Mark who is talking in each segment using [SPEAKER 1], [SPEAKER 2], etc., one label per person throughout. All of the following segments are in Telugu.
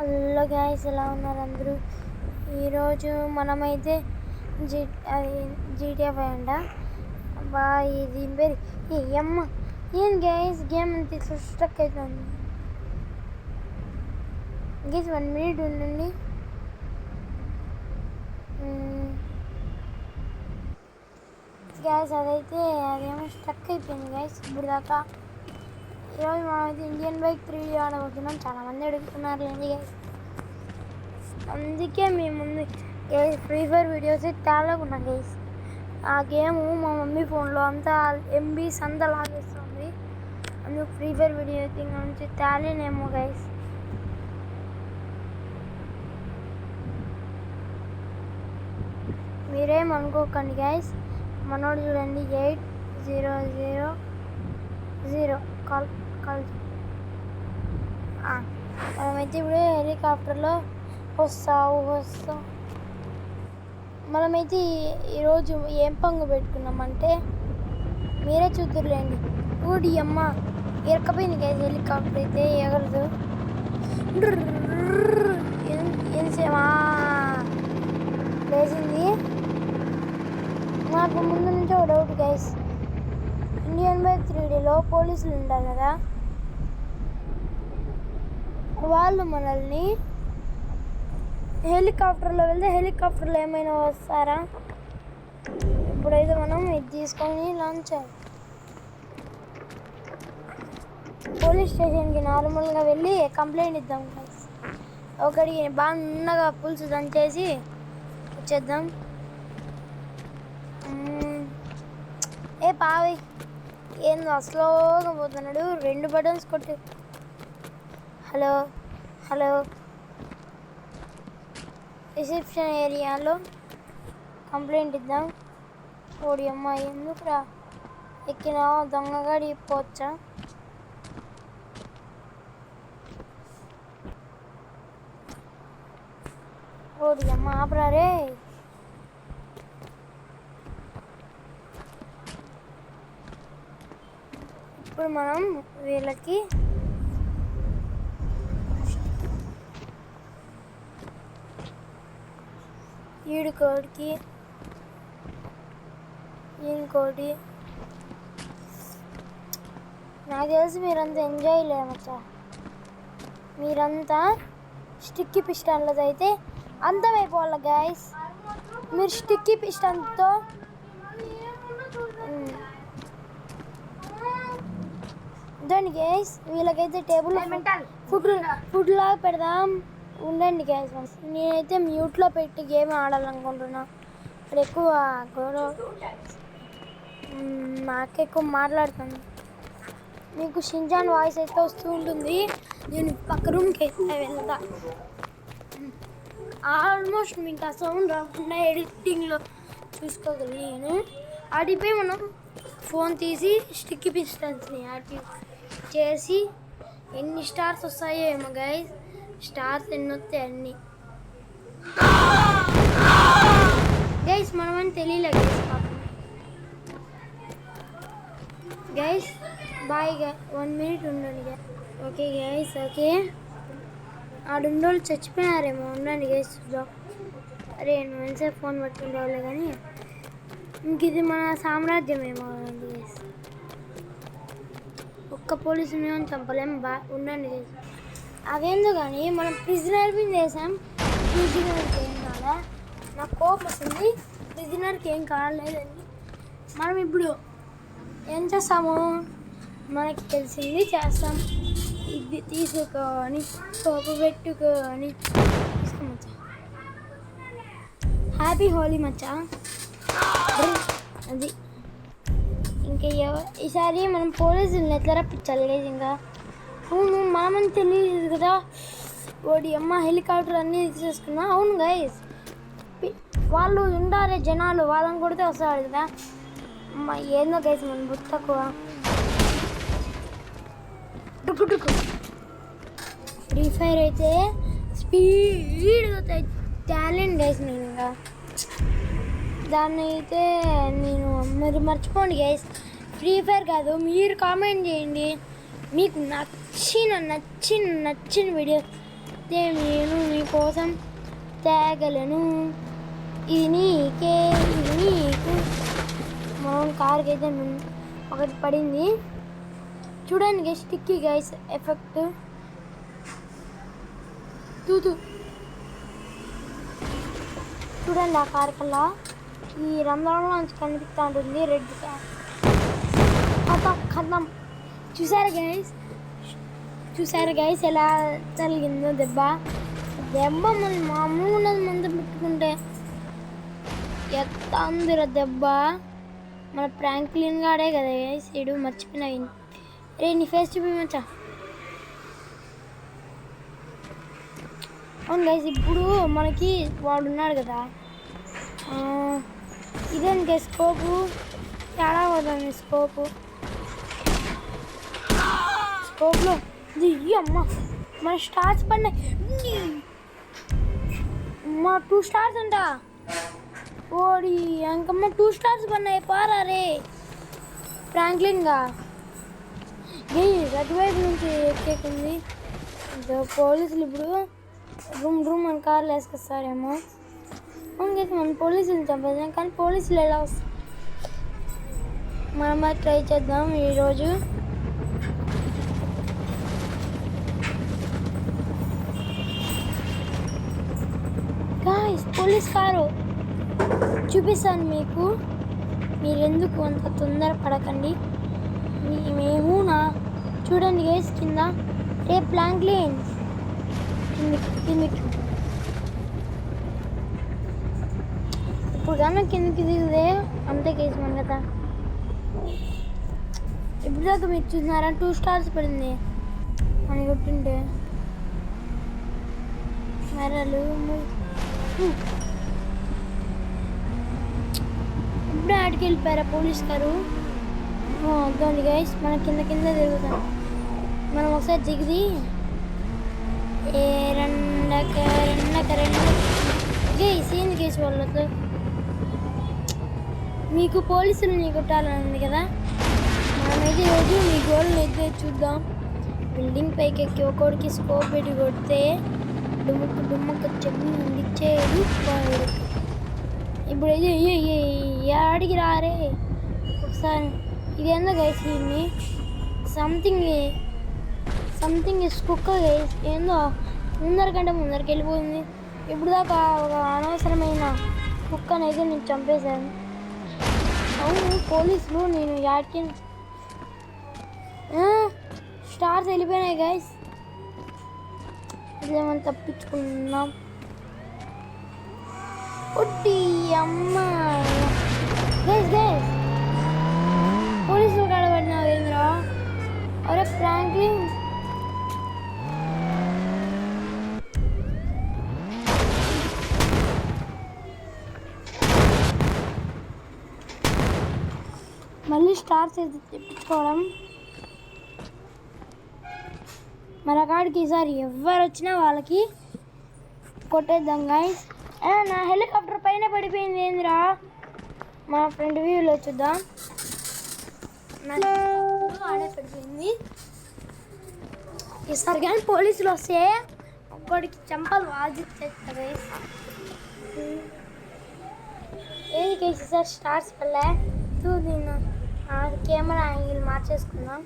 [SPEAKER 1] హలో గైస్, ఎలా ఉన్నారు అందరూ? ఈరోజు మనమైతే GTA 5 అంట. బా దీని పేరు అమ్మ ఏం గైస్, గేమ్ అంత స్ట్రక్ అవుతుంది గైస్. 1 minute ఉండండి. గైస్ అదేమో స్ట్రక్ అయిపోయింది గైస్ ఇప్పుడు దాకా. ఈరోజు మనమైతే ఇండియన్ బైక్ 3D ఆడబోతున్నాం. చాలామంది అడుగుతున్నారు ఏంటి గైస్, అందుకే మేము ముందు గైస్ ఫ్రీ ఫైర్ వీడియోస్ తేలేకున్నాం గైస్. ఆ గేమ్ మా మమ్మీ ఫోన్లో అంతా ఎంబీస్ అంతా లాగేస్తుంది. అందుకు ఫ్రీ ఫైర్ వీడియో అయితే ఇంకా నుంచి తేలేనేమో గైస్. మీరేం అనుకోకండి గైస్. మనోడు చూడండి 8000 కాల్. మనమైతే ఇప్పుడు హెలికాప్టర్లో వస్తాం. మనమైతే ఈరోజు ఏం పంగు పెట్టుకున్నామంటే మీరే చూద్దురులేండి. ఊడి అమ్మ ఇరకపోయింది గైస్, హెలికాప్టర్ అయితే ఎగరదు. ఎంతసేమా లేచింది. నాకు ముందు నుంచి ఒక డౌట్ గైస్, ఇండియన్ బైక్ 3Dలో పోలీసులు ఉంటారు కదా, వాళ్ళు మనల్ని హెలికాప్టర్లో వెళ్తే హెలికాప్టర్లో ఏమైనా వస్తారా? ఇప్పుడైతే మనం ఇది తీసుకొని లాంచ్ అయ్యాం. పోలీస్ స్టేషన్కి నార్మల్గా వెళ్ళి కంప్లైంట్ ఇద్దాం గైస్. ఒకడికి బాగా పులుసు దంచేసి వచ్చేద్దాం. పావి ఏందో స్లోగా పోతున్నాడు, 2 బటన్స్ కొట్టి. హలో రిసెప్షన్ ఏరియాలో కంప్లైంట్ ఇద్దాం. ఓడి అమ్మ ఎందుకురా ఎక్కినా దొంగగాడి పోవచ్చా? ఓడి అమ్మ ఆపరా రే. ఇప్పుడు మనం వీళ్ళకి ఈడుకోడికి ఇంకోటి. నాకు తెలిసి మీరంతా ఎంజాయ్ లేమచ్చా. మీరంతా స్టిక్కీ పిస్టన్లతో అయితే అంతమైపోవాలి గైస్. మీరు స్టిక్కీ పిస్టన్తో ఉండండి గైస్. వీళ్ళకైతే టేబుల్ ఫుడ్ లాగా పెడదాం. ఉండండి గైస్, నేనైతే మ్యూట్లో పెట్టి గేమ్ ఆడాలనుకుంటున్నా. ఇక్కడ ఎక్కువ గొడవ, నాకెక్కువ మాట్లాడుతాను. మీకు షింజాన్ వాయిస్ అయితే వస్తూ ఉంటుంది. నేను పక్క రూమ్కి అయితే వెళ్తా. ఆల్మోస్ట్ మీకు ఆ సౌండ్ రాకుండా ఎడిటింగ్లో చూసుకోగలిగాను. ఆడిపోయి మనం ఫోన్ తీసి స్టిక్కీ పిస్టన్స్ని యాక్టివ్ చేసి ఎన్ని స్టార్స్ వస్తాయో ఏమో గైస్. స్టార్స్ ఎన్ని వస్తాయి అన్ని గైస్, మనమని తెలియలే గైస్ పాపం. గైస్ బాయ్ 1 minute ఉండండి గైస్. Okay guys, okay. ఆడుండోళ్ళు చచ్చిపోయినారేమో. ఉండండి గైస్ చూద్దాం. అరే నువ్వు ఎంతసేపు ఫోన్ పట్టుకుంటావులే కానీ ఇంక ఇది మన సామ్రాజ్యం ఏమో అండి గైస్. ఒక్క పోలీసుని మేము చంపలేము. ఉండండి గైస్. అదేందో కానీ మనం ప్రిజనర్ మీద వేసాం. ప్రిజనర్కి ఏం కాదా? నాకు కోపం వస్తుంది. ప్రిజనర్కి ఏం కాలేదండి. మనం ఇప్పుడు ఏం చేస్తాము, మనకి తెలిసింది చేస్తాం. ఇది తీసుకొని సోపు పెట్టుకొని మచ్చా. హ్యాపీ హోలీ మచ్చా. అది ఇంకా ఈసారి మనం పోలీసులను ఎట్లా రప్పించాలి గైస్. ఇంకా అవును మనమని తెలియదు కదా. ఓడి అమ్మ హెలికాప్టర్ అన్నీ తీసేసుకున్నా. అవును గైస్, వాళ్ళు ఉండాలి జనాలు, వాళ్ళని కొడితే వస్తారు కదా. అమ్మ ఏందో గైస్ మన బుద్ధి తక్కువ. ఫ్రీ ఫైర్ అయితే స్పీడ్గా టాలెంట్ గైస్. నేను ఇంకా దాన్ని అయితే మీరు మర్చిపోండి గైస్. ఫ్రీ ఫైర్ కాదు, మీరు కామెంట్ చేయండి మీకు నచ్చిన వీడియో ఇస్తే నేను నీకోసం తేగలను. ఇది నీకే, ఇది నీకు. మనం కార్కి అయితే ఒకటి పడింది చూడండి. స్టిక్కీ గైస్ ఎఫెక్ట్ తూతూ చూడండి. ఆ కార్ కల్లా ఈ రంధ్రంలో నుంచి కనిపిస్తూ ఉంటుంది రెడ్ కార్. కథం చూసారు గైస్ ఎలా తగిలిందో దెబ్బ మన మామూలు ఉన్నది మంద పెట్టుకుంటే ఎంత అందుర దెబ్బ. మన ఫ్రాంక్లిన్ గాడే కదా గైస్ ఇడు మర్చిపోయినా. రే నీ ఫేస్ చూపించా. అవును గైస్ ఇప్పుడు మనకి వాడు ఉన్నాడు కదా ఇదేంటి స్కోపు తేడా పోతుంది. స్కోప్లో అమ్మ మన స్టార్స్ పడినాయి. మా 2 స్టార్స్ అంట. ఓడి అంకమ్మ 2 స్టార్స్ పడినాయి. పారా రే ఫ్రాంక్లిన్గా అటువైపు నుంచి ఎక్కేకుంది. పోలీసులు ఇప్పుడు రూమ్ మన కార్లు వేసుకొస్తారేమో. అవును మన పోలీసులు చంపేద్దాం. కానీ పోలీసులు ఎలా వస్తారు? మనం ట్రై చేద్దాం ఈరోజు. పోలీస్ కారు చూపిస్తాను మీకు. మీరెందుకు అంత తొందర పడకండి. మేము చూడండి గైస్ కింద రే ఫ్రాంక్లిన్ కిందకి ఇప్పుడు కానీ కిందకి దిగుదే అంతే గైస్ మన కదా. ఇప్పుడు దాకా మీరు చూసినారా 2 స్టార్స్ పడింది అని కొట్టింటే మరలు. ఇప్పుడే ఆడికి వెళ్ళిపోయారా పోలీస్ కారు. అర్థండి గైస్ మన కింద తిరుగుతాం. మనం ఒకసారి దిగిది గైస్ ఏంది గైస్ వాళ్ళతో మీకు పోలీసులు కొట్టాలని ఉంది కదా. మనమైతే రోజు మీ గోల్ని అయితే చూద్దాం. బిల్డింగ్ పైకి ఎక్కి ఒకడికి స్కోప్ పెట్టి కొడితే డుమ్మకు చెప్పి ఇచ్చేది. ఇప్పుడైతే ఆడికి రారే ఒకసారి. ఇదేందో గైస్ దీన్ని సంథింగ్ కుక్క గైస్ ఏందో ముందరికి వెళ్ళిపోయింది. ఇప్పుడు దాకా ఒక అనవసరమైన కుక్కనైతే నేను చంపేశాను. అవును పోలీసులు నేను యాడ్కి స్టార్స్ వెళ్ళిపోయినాయి గైస్. ఇదేమని తప్పించుకున్నాం. ఒట్టి అమ్మ గైస్ పోలీసులు కడబడినావు ఏంద్రా. అరే ఫ్రాంక్లిన్ మళ్ళీ స్టార్స్ అయితే తెప్పించుకోవడం మన కాడికి. ఈసారి ఎవరు వచ్చినా వాళ్ళకి కొట్టేద్దాం గైస్. నా హెలికాప్టర్ పైన పడిపోయింది ఏందిరా. మా ఫ్రెండ్ వ్యూలో చూద్దాం. ఆడే పడిపోయింది. ఈసారి కానీ పోలీసులు వస్తే ఒక్కడికి చంపలు వాజిస్తారు గైస్. ఏది కేసు సార్ స్టార్స్ పల్లె నేను కెమెరా యాంగిల్ మార్చేసుకుందాం.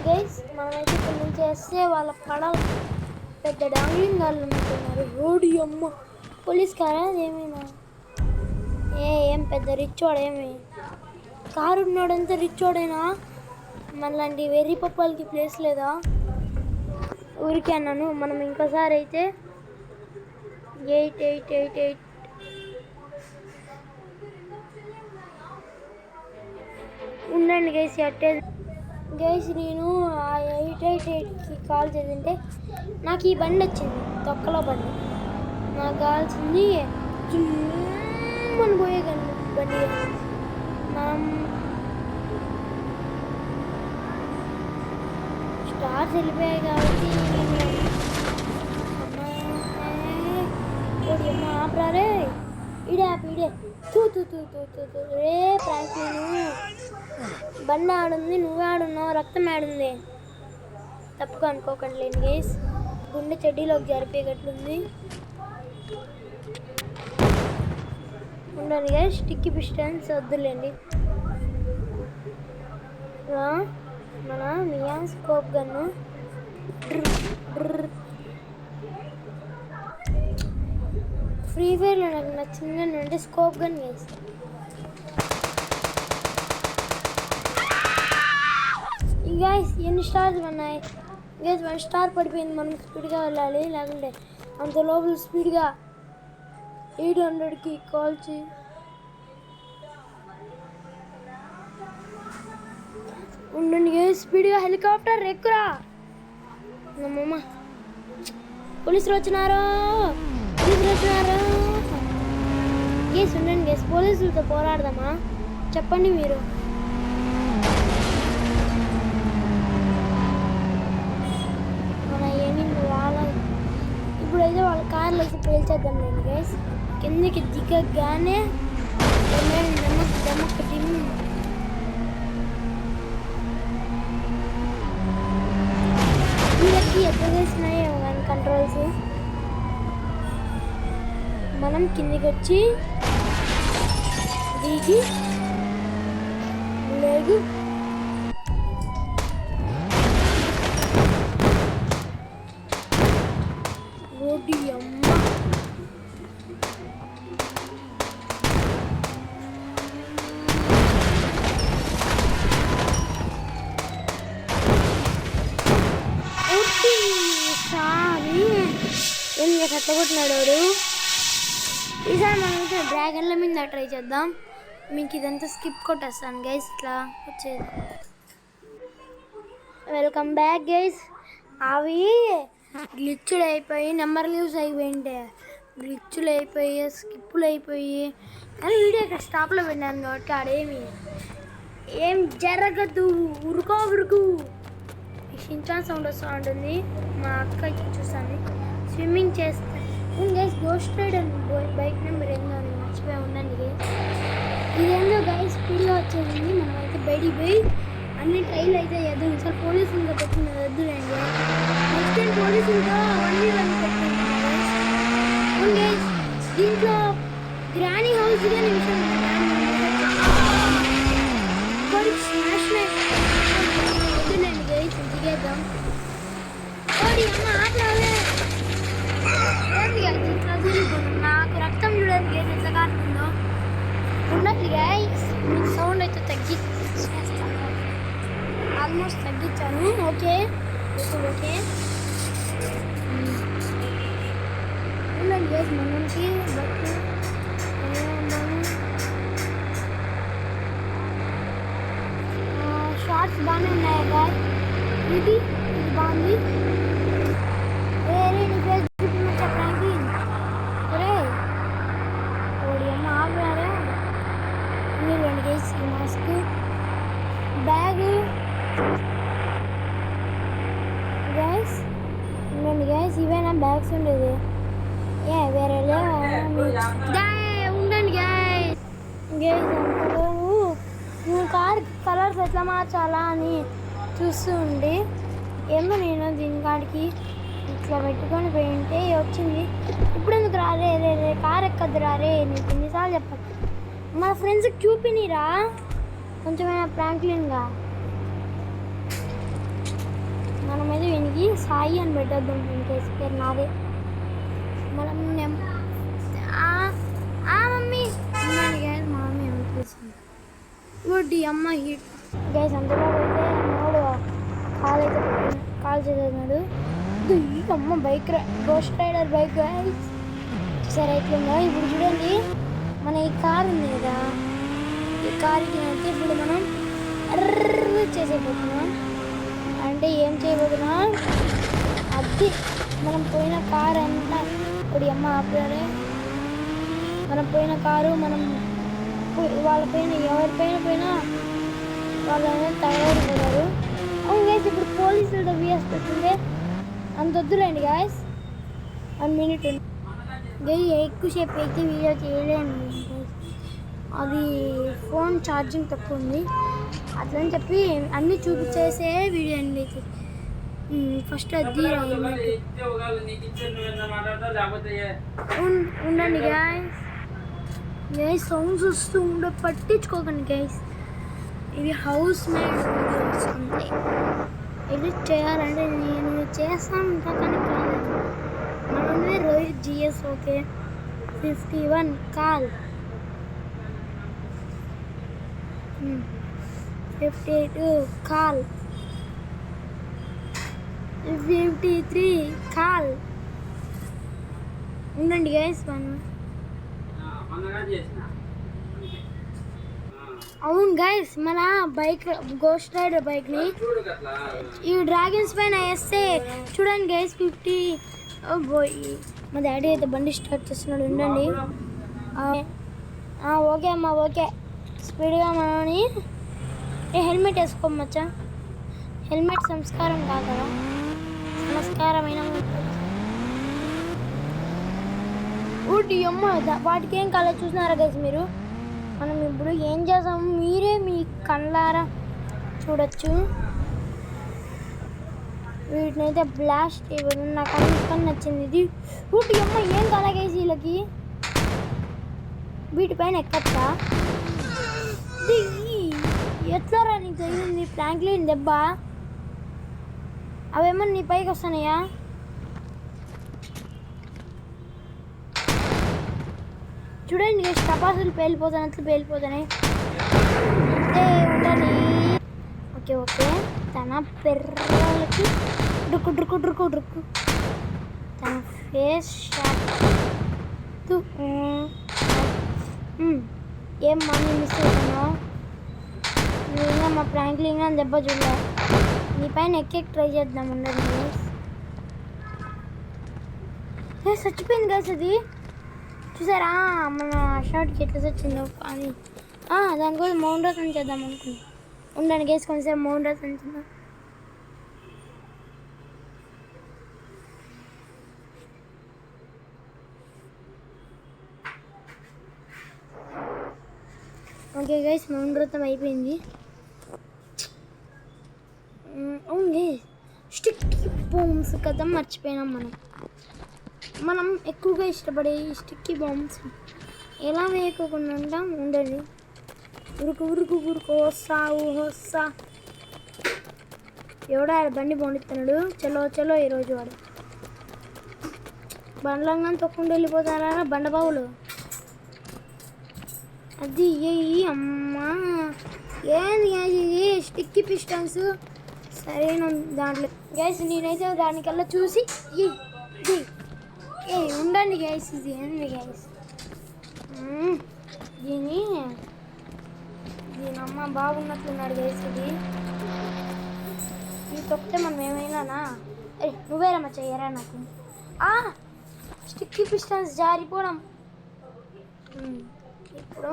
[SPEAKER 1] గైస్ మనమైతే ఇక్కడ నుంచి వేస్తే వాళ్ళ పడవ పెద్ద డాంగ్లింగ్ గాళ్ళు ఉంటున్నారు. రోడ్డు అమ్మ పోలీస్ కారా ఏమైనా ఏం పెద్ద రిచ్ వాడేమి కారు ఉన్నాడంతా రిచ్ వాడైనా మనలాంటి వెర్రి పప్పాలకి ప్లేస్ లేదా. ఊరికే అన్నాను. మనం ఇంకోసారి అయితే 8 ఉండండి గైస్. అట్టే గైస్ నేను ఆ 888కి కాల్ చేసింటే నాకు ఈ బండి వచ్చింది. తొక్కలో బండి నాకు కావాల్సింది అని పోయే బండి. స్టార్స్ వెళ్ళిపోయాయి కాబట్టి ఆపరా రే, ఇడే ఆపు ఇడే. తూ తూ తూ తూ తూ తూ రే ఫ్రాంక్లిన్, బండి ఆడుంది, నువ్వే ఆడున్నావు, రక్తం ఆడుంది. తప్పుగా అనుకోకండి లేండి గైస్, గుండె చెడ్డీలోకి జరిపేటట్లుంది. ఉండండి గైస్, స్టిక్కీ పిస్టన్స్ వద్దులేండి. మన మియా స్కోప్ గన్ను ఫ్రీ ఫైర్లో నాకు నచ్చింది అంటే స్కోప్ గన్ గైస్. ఈ గైస్ ఎన్ని స్టార్స్ ఉన్నాయి గైస్? 1 స్టార్ పడిపోయింది. మనం స్పీడ్గా వెళ్ళాలి, లేకుంటే అంత లోపల స్పీడ్గా 800కి కాల్ చేయి. ఉండండి గైస్, స్పీడ్గా హెలికాప్టర్ ఎక్కురా. అమ్మమ్మ, పోలీసులు వచ్చినారు గేస్. ఉండండి గేస్, పోలీసులతో పోరాడదామా చెప్పండి మీరు. మన ఏమి వాళ్ళ ఇప్పుడైతే వాళ్ళ కార్లు అయితే పేల్చేద్దాం లేండి గేస్. కిందకి దిగగానే వీళ్ళకి ఎట్లా చేసినాయేమో కానీ కంట్రోల్స్. మనం కిందికి వచ్చి దిగి లేదు రోడ్డు అమ్మ. ఎందుకు కట్టగొట్టినాడు వాడు. ఈసారి మనమైతే డ్రాగన్ల మీద ట్రై చేద్దాం. మీకు ఇదంతా స్కిప్ కొట్టేస్తాను గైస్, ఇట్లా వచ్చేది. Welcome back guys. అవి గ్లిచ్చులు అయిపోయి, నెంబర్ లీవ్స్ అయిపోయింటే గ్లిచ్చులు అయిపోయి, స్కిప్పులు అయిపోయి, కానీ వీడియో ఇక్కడ స్టాప్లో పెట్టాను కాబట్టి ఆడేమి ఏం జరగదు. ఉరుకు షించాన్ సౌండ్ వస్తూ ఉంటుంది. మా అక్కకి చూస్తాను స్విమ్మింగ్ చేస్తే. Guys ghost rider bike number ఏందో అని మర్చిపోయి ఉండండి గైస్. ఇదేందో గైస్ స్పీడ్గా వచ్చేసింది. మనమైతే బయటికి పోయి అన్ని ట్రైల్ అయితే చేద్దాం. ఈసారి పోలీసులతో పెట్టిన వద్దులేండి. నెక్స్ట్ టైం పోలీసులతో 1v1 పెట్టింది గైస్. దీంట్లో గ్రానీ హౌస్గా నిమిషం వద్దులేండి గైస్, దిగేద్దాం. నాకు రక్తం చూడడానికి ఎట్లా కారుతుందో. ఉన్నది గైస్, మీకు సౌండ్ అయితే తగ్గించేస్తాను. ఆల్మోస్ట్ తగ్గించాను. ఓకే ఓకే ఉన్నది గైస్. మనకి బట్ షార్ట్స్ బాగానే ఉన్నాయి గాయ్. ఇది బాగుంది. వేరే నీ ఫేస్ చెప్పడానికి ఒరే ఓడి అమ్మ ఆగారా మీరు. రెండు గైస్ ఈ మాస్క్ బ్యాగ్ గైస్. ఉండండి గైస్, ఇవేనా బ్యాగ్స్ ఉండేది? ఏ వేరే లేవా? ఉండండి గైస్. గైస్ నువ్వు కార్ కలర్స్ ఎట్లా మార్చాలా అని చూస్తూ ఉండి ఏమో నేను దీనికాడికి ఇట్లా పెట్టుకొని పోయింటే వచ్చింది. ఇప్పుడు ఎందుకు రారే రే కార్ ఎక్కద్దు రారే, నీకు ఎన్నిసార్లు చెప్పాలి. మన ఫ్రెండ్స్కి చూపినిరా కొంచెమైనా ఫ్రాంక్లిన్గా. మనమైతే వీనికి సాయి అని పెట్టేద్దాం. ఇంకేసి పేరు నాదే. మనం మమ్మీ ఉన్నాను గైస్. మా మమ్మీ అనిపిస్తుంది వడ్డీ అమ్మ హీట్ గైస్. అందులో అయితే మనోడు కాల్ చేస్తున్నాడు. అమ్మ bike ghost rider bike guys. సరే ఎట్లుందో ఇప్పుడు చూడండి. మన ఈ కార్ ఉంది కదా, ఈ కార్కి అయితే ఇప్పుడు మనం చేసేపోతున్నాం. అంటే ఏం చేయబోతున్నాం, అది మనం పోయిన కార్ అంతా ఇప్పుడు అమ్మ ఆపరే. మనం పోయిన కారు మనం వాళ్ళపైన ఎవరిపైన పోయినా వాళ్ళని తయారైపోతారు. అవును గైస్, ఇప్పుడు పోలీసులతో బిఎస్ పెట్టిందే అంత వద్దులేండి గాయస్. 1 minute ఎక్కువసేపు అయితే వీడియో చేయలేను. అది ఫోన్ ఛార్జింగ్ తక్కువ ఉంది, అట్లని చెప్పి అన్నీ చూపించేసే వీడియో అండి అయితే. ఫస్ట్ అది ఉండండి గైస్, సౌండ్స్ వస్తూ ఉండే పట్టించుకోకండి గైస్. ఇది హౌస్ మేడ్ వీడియోస్ అంతే. ఎడిట్ చేయాలంటే నేను చేస్తాను ఇంకా, కానీ కాలేదు. మనమే Rohit GS okay 51 call 52 call 53 call. ఉండండి గైస్ అవును గైస్, మన బైక్ గోస్ట్ రైడర్ బైక్ని ఈ డ్రాగన్స్ పైన వేస్తే చూడండి గైస్ 50. పోయి మా డాడీ అయితే బండి స్టార్ట్ చేస్తున్నాడు. ఉండండి. ఓకే అమ్మా ఓకే, స్పీడ్గా మనని హెల్మెట్ వేసుకోమచ్చా. హెల్మెట్ సంస్కారం కాదు కదా, నమస్కారమైన ఊటి అమ్మ. వాటికి ఏం కాలేదు చూసినారా గైస్ మీరు. మనం ఇప్పుడు ఏం చేసాము మీరే మీ కళ్ళారా చూడొచ్చు. వీటినైతే బ్లాస్ట్ చేయబడి నాకు అందుకని నచ్చింది ఇది. ఊటి అమ్మ ఏం కాలాగేసి వీళ్ళకి. వీటిపైన ఎక్కచ్చా? ఎట్లా రా నీకు తెలిసింది ఫ్రాంక్లిన్ దెబ్బ? అవేమో నీ పైకి వస్తున్నాయా? చూడండి టపాసులు పేలిపోతున్నట్లు పేలిపోతున్నాయి. ఉండాలి. ఓకే ఓకే, తన పెర్రలకి డుక్కు డుక్కు డుక్కు డుక్కు తన ఫేస్ షాట్. ఏం మనీ మిస్ అవుతున్నావు? నువ్వు మా ఫ్రాంక్లిన్ అని దెబ్బ చూడలే. నీ పైన ఎక్కి ట్రై చేద్దాం. ఉండండి చచ్చిపోయింది గైస్ అది. చూసారా మన షర్ట్కి ఎట్లా వచ్చిందో. కానీ దానికోసం మౌంట్ రతన్ చేద్దాం అనుకుంటున్నాం. ఉండండి గైస్ కొంచెం మౌంట్ రతన్ చేద్దాం. ఓకే గైస్, మౌంట్ రతం అయిపోయింది. అవును గైస్, స్టిక్ బాంబ్స్ కదా మర్చిపోయినాం. మనం ఎక్కువగా ఇష్టపడే ఈ స్టిక్కీ బాంబ్స్ ఎలా వేయకుండా ఉంటాం. ఉండండి. ఉరుకు ఉరుకు ఉరుకు వస్తా. ఎవడో ఆడ బండి పోనిస్తున్నాడు. చలో చలో ఈరోజు వాడు బండ్లంగా తొక్కుండా వెళ్ళిపోతారా బండబావులు. అది అమ్మా ఏంది ఇది స్టిక్కీ పిస్టన్స్ సరైన దాంట్లో గైస్. నేనైతే దానికల్లా చూసి ఉండండి గైస్. ఇది ఏంది గైస్, దీనమ్మ బాగున్నట్లున్నాడు గైస్. ఇది తొక్కితే మనం ఏమైనానా? నువ్వేరమ్మ చెయ్యరా నాకు. స్టిక్కీ పిస్టన్స్ జారిపోవడం. ఇప్పుడు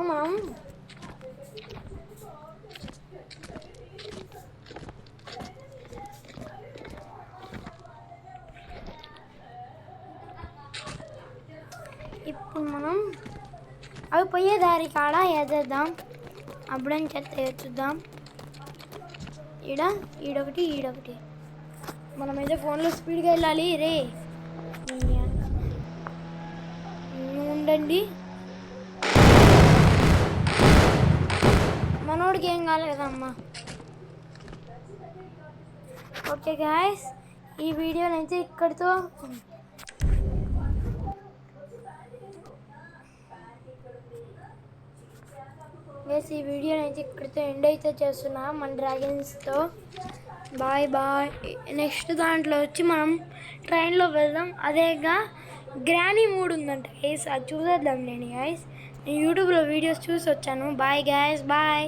[SPEAKER 1] మనం అవి పోయే దారి కాడ వేసేద్దాం. అప్పుడేం చేస్తాయో చూద్దాం. ఈడొకటి. మనమైతే ఫోన్లో స్పీడ్గా వెళ్ళాలి రే. ఉండండి, మనోడికి ఏం కాలేదమ్మా. ఓకే గాయస్, ఈ వీడియోనైతే ఇక్కడితో ఎండ్ అయితే చేస్తున్నా మన డ్రాగన్స్తో. Bye bye. నెక్స్ట్ దాంట్లో వచ్చి మనం ట్రైన్లో వెళ్దాం. అదేగా గ్రానీ మూడ్ ఉందంట గైస్, అది చూసేద్దాం. నేను యూట్యూబ్లో వీడియోస్ చూసి వచ్చాను. Bye guys, bye.